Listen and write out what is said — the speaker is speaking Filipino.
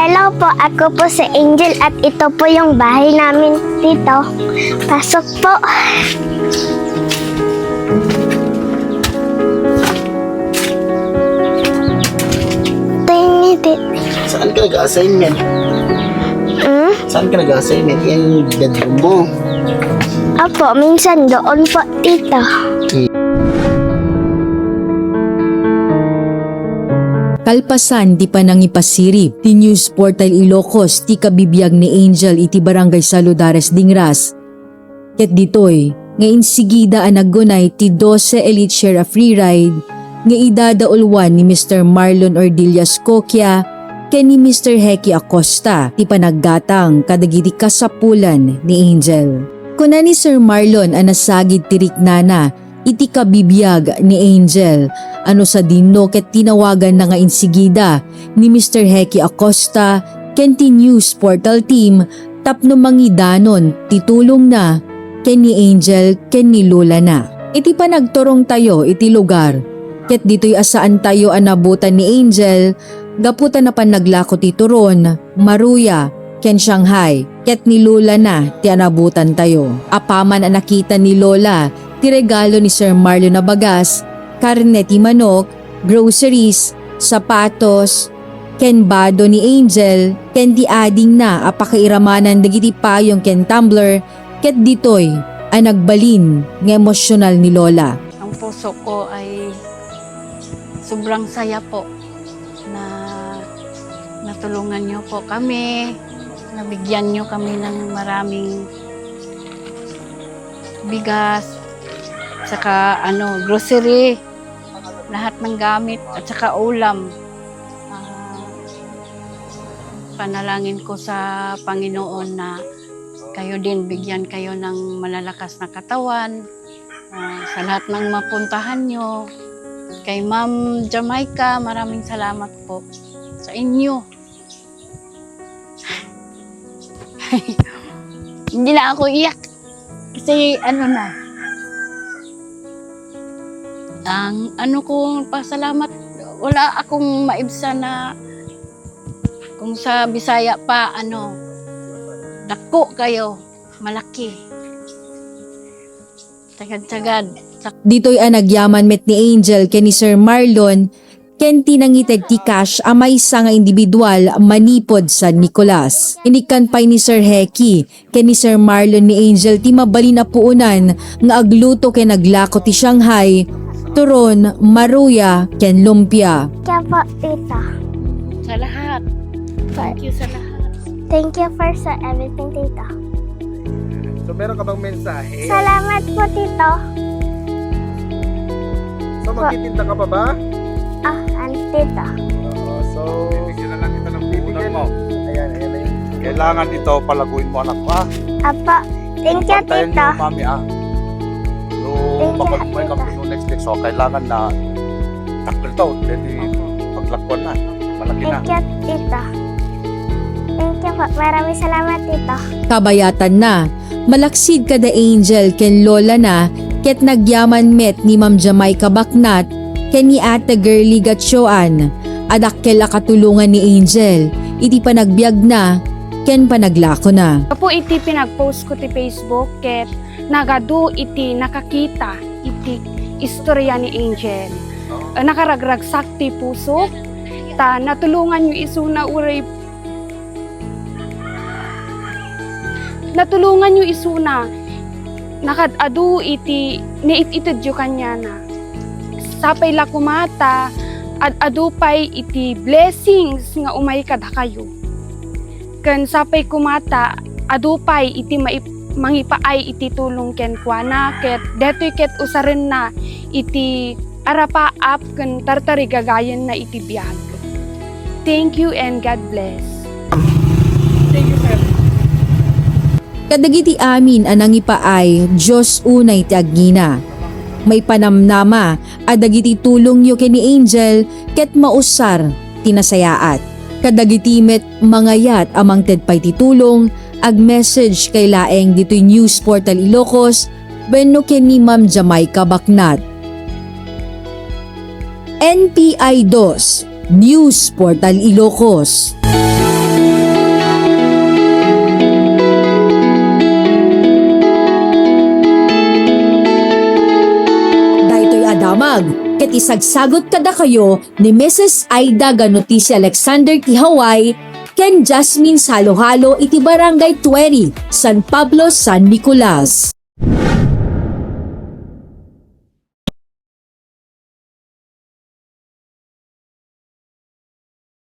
Hello po, ako po si Angel at ito po yung bahay namin dito. Pasok po. Ito yung ngiti. Saan ka nag-assignment? Saan ka nag-assignment? Yung bedroom mo. Opo, minsan doon po dito. Kalpasan di pa nang ipasirip, ti News Portal Ilocos, ti kabibiyag ni Angel iti Barangay Saludares Dingras. Ket ditoy, ngayon sigida ang naggunay ti 12 Elite Share a Free Ride, nga idadaulwan ni Mr. Marlon Ordillas Coquia, ken ni Mr. Heki Acosta, ti panaggatang kadagiti kasapulan ni Angel. Kuna ni Sir Marlon ang nasagid tirik nana, iti kabibiyag ni Angel, ano sa dinno ket tinawagan na nga insigida ni Mr. Heki Acosta ken ti News Portal Team tapno mangidanon titulong na ken ni Angel ken ni Lola na. Iti panagturong tayo iti lugar ket dito'y asaan tayo anabutan ni Angel gaputan na panaglako ti Turon, Maruya ken Shanghai ket ni Lola na ti anabutan tayo. Apaman ang nakita ni Lola ti regalo ni Sir Marlon na bagas, karne ti manok, groceries, sapatos, ken bado ni Angel, ken di ading na apakairamanan dagiti payong ken tumbler, ket ditoy ang nagbalin ng emosyonal ni Lola. Ang puso ko ay sobrang saya po na natulungan niyo po kami, nabigyan niyo kami ng maraming bigas, saka grocery, lahat ng gamit at saka ulam. Panalangin ko sa Panginoon na kayo din bigyan kayo ng malalakas na katawan sa lahat ng mapuntahan nyo. Kay Ma'am Jamaica, maraming salamat po sa inyo. Hindi na ako iyak kasi ang ko pasalamat, wala akong maibsa na kung sa Bisaya pa dako kayo, malaki. Tagad-tagad. Dito'y ang nagyaman met ni Angel ken ni Sir Marlon ken tinangited ti cash a maysa nga individual manipod sa Nicolas. Inikan pay ni Sir Heki ken ni Sir Marlon ni Angel ti mabali na puunan nga agluto ken naglako ti Shanghai, Turon, Maruya ken Lumpia. Kaya po, tita. Sa lahat. Thank you sa lahat. Thank you for sa everything, tita. So meron ka bang mensahe? Salamat po, tito. So magtitinda ka pa ba? Tita. So bibigyan na lang kita ng puhunan mo. Ayan na yun. Kailangan ito palaguin mo anak ko. Apa, thank you, Pantayan tita. mo mami No, Thank you, makapagpay tita. kami next week. So kailangan na takil daw. Pwede paglakwan na. Malaki na. Thank you, tita. Thank you po. Maraming salamat, tita. Kabayatan na, malaksid kada Angel ken Lola na ket nagyaman met ni Ma'am Jamaica Baknat ken ni Ate Girlie Gatchoan, adakkel a katulungan ni Angel, iti panagbiag na, ken panaglako na. Apo iti pinagpost ko ti Facebook ket nagadu iti nakakita iti istorya ni Angel. Nakaragragsak ti puso ta natulungan yu isuna uray natulungan yu isuna nakadadu iti niititudyo kanya na. Sapay la kumata at adupay iti blessings nga umay kada kayo. Ken sapay kumata adupay iti mangipaay iti tulong ken kuana ket detoy ket usaren na iti arapaap ken tartari gagayen na iti biag. Thank you and God bless. Kadagiti amin anang ipaay, Diyos unay ti agngina. May panamnama, adagiti tulong yo ken ni Angel, ket mausar, tinasayaat. Kadagiti met mangayat amang tedpay ti tulong, ag message kay laeng dito'y News Portal Ilocos, wenno ken ni Ma'am Jamaica Baknat. NPI 2, News Portal Ilocos. damag. Ket isagsagot kada kayo ni Mrs. Aida Ganutis Alexander ti Hawaii ken Jasmine Salohalo iti Barangay 20, San Pablo, San Nicolas.